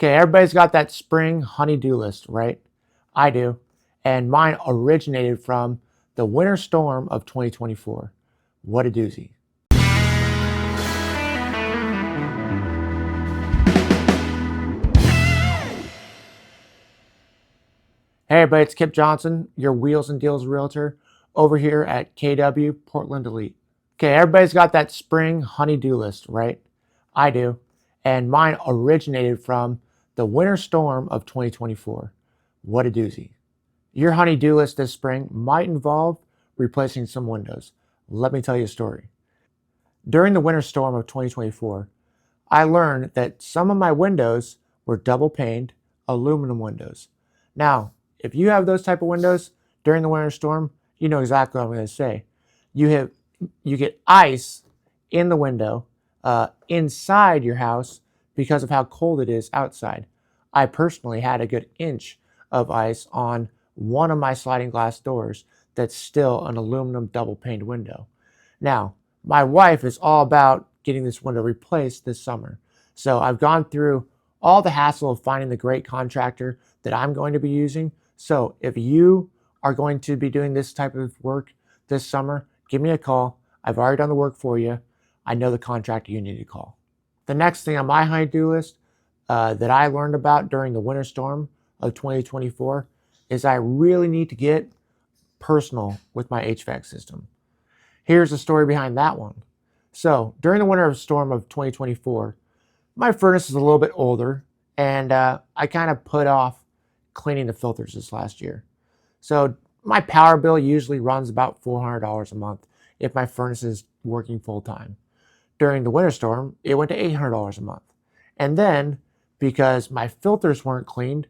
Okay, everybody's got that spring honey-do list, right? I do. And mine originated from the winter storm of 2024. What a doozy. Hey everybody, it's Kip Johnson, your Wheels and Deals realtor over here at KW Portland Elite. Okay, everybody's got that spring honey-do list, right? I do. And mine originated from the winter storm of 2024. What a doozy. Your honey-do list this spring might involve replacing some windows. Let me tell you a story. During the winter storm of 2024, I learned that some of my windows were double paned aluminum windows. Now, if you have those type of windows during the winter storm, you know exactly what I'm going to say. You get ice in the window inside your house because of how cold it is outside. I personally had a good inch of ice on one of my sliding glass doors that's still an aluminum double paned window. Now, my wife is all about getting this window replaced this summer. So I've gone through all the hassle of finding the great contractor that I'm going to be using. So if you are going to be doing this type of work this summer, give me a call. I've already done the work for you. I know the contractor you need to call. The next thing on my honey-do list that I learned about during the winter storm of 2024 is I really need to get personal with my HVAC system. Here's the story behind that one. So during the winter storm of 2024, my furnace is a little bit older, and I kind of put off cleaning the filters this last year. So my power bill usually runs about $400 a month if my furnace is working full time. During the winter storm, it went to $800 a month. And then, because my filters weren't cleaned,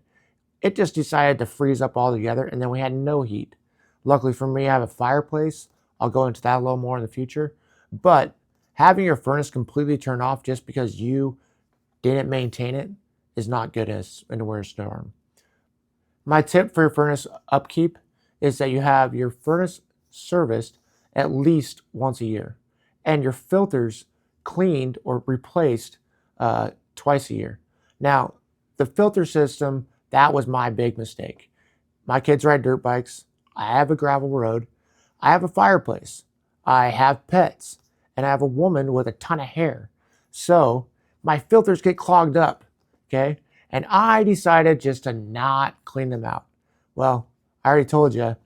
it just decided to freeze up altogether, and then we had no heat. Luckily for me, I have a fireplace. I'll go into that a little more in the future. But having your furnace completely turned off just because you didn't maintain it is not good in a winter storm. My tip for your furnace upkeep is that you have your furnace serviced at least once a year and your filters cleaned or replaced twice a year. Now, the filter system, that was my big mistake. My kids ride dirt bikes. I have a gravel road. I have a fireplace. I have pets. And I have a woman with a ton of hair. So my filters get clogged up, okay? And I decided just to not clean them out. Well, I already told you,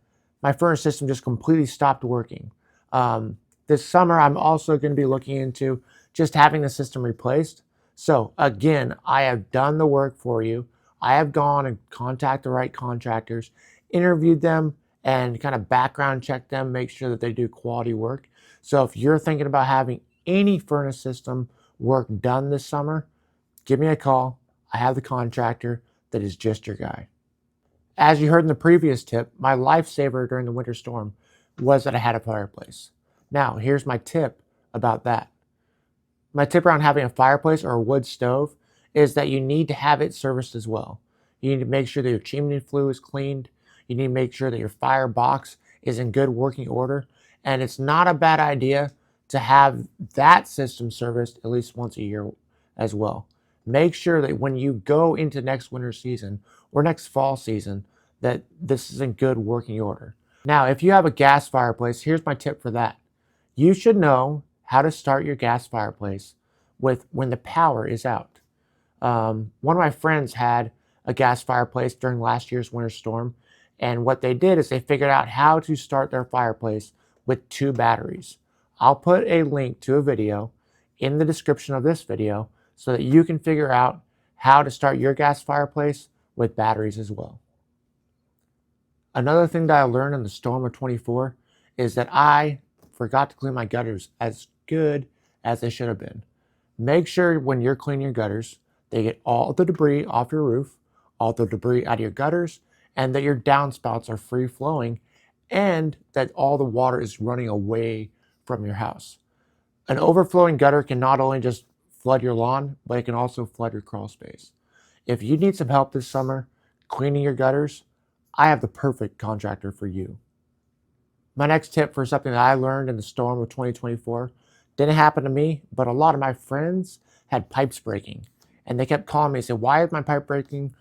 my furnace system just completely stopped working. This summer, I'm also going to be looking into just having the system replaced. So again, I have done the work for you. I have gone and contacted the right contractors, interviewed them, and kind of background check them, make sure that they do quality work. So if you're thinking about having any furnace system work done this summer, give me a call. I have the contractor that is just your guy. As you heard in the previous tip, my lifesaver during the winter storm was that I had a fireplace. Now, here's my tip about that. My tip around having a fireplace or a wood stove is that you need to have it serviced as well. You need to make sure that your chimney flue is cleaned. You need to make sure that your firebox is in good working order. And it's not a bad idea to have that system serviced at least once a year as well. Make sure that when you go into next winter season or next fall season, that this is in good working order. Now, if you have a gas fireplace, here's my tip for that. You should know how to start your gas fireplace with when the power is out. One of my friends had a gas fireplace during last year's winter storm, and what they did is they figured out how to start their fireplace with 2 batteries. I'll put a link to a video in the description of this video so that you can figure out how to start your gas fireplace with batteries as well. Another thing that I learned in the storm of 24 is that I forgot to clean my gutters as good as they should have been. Make sure when you're cleaning your gutters, they get all the debris off your roof, all the debris out of your gutters, and that your downspouts are free flowing, and that all the water is running away from your house. An overflowing gutter can not only just flood your lawn, but it can also flood your crawl space. If you need some help this summer cleaning your gutters, I have the perfect contractor for you. My next tip for something that I learned in the storm of 2024 didn't happen to me, but a lot of my friends had pipes breaking. And they kept calling me and said, why is my pipe breaking?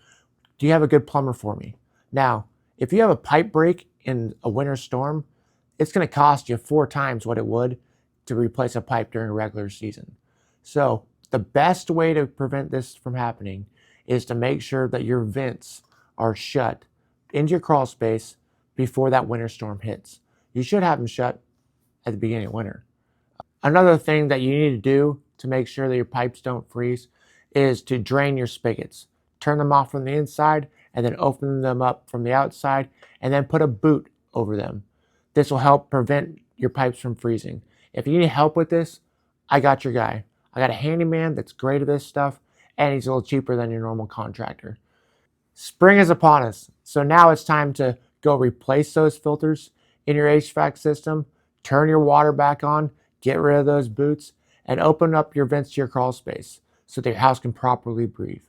Do you have a good plumber for me? Now, if you have a pipe break in a winter storm, it's going to cost you 4 times what it would to replace a pipe during a regular season. So the best way to prevent this from happening is to make sure that your vents are shut into your crawl space before that winter storm hits. You should have them shut at the beginning of winter. Another thing that you need to do to make sure that your pipes don't freeze is to drain your spigots. Turn them off from the inside and then open them up from the outside and then put a boot over them. This will help prevent your pipes from freezing. If you need help with this, I got your guy. I got a handyman that's great at this stuff, and he's a little cheaper than your normal contractor. Spring is upon us, so now it's time to go replace those filters in your HVAC system, turn your water back on, get rid of those boots, and open up your vents to your crawl space so that your house can properly breathe.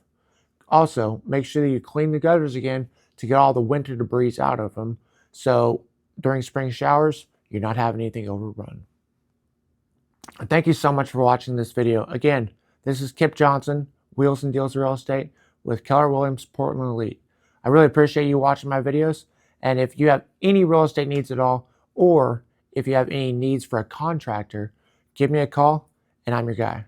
Also, make sure that you clean the gutters again to get all the winter debris out of them, so during spring showers, you're not having anything overrun. And thank you so much for watching this video. Again, this is Kip Johnson, Wheels and Deals Real Estate with Keller Williams Portland Elite. I really appreciate you watching my videos. And if you have any real estate needs at all, or if you have any needs for a contractor, give me a call and I'm your guy.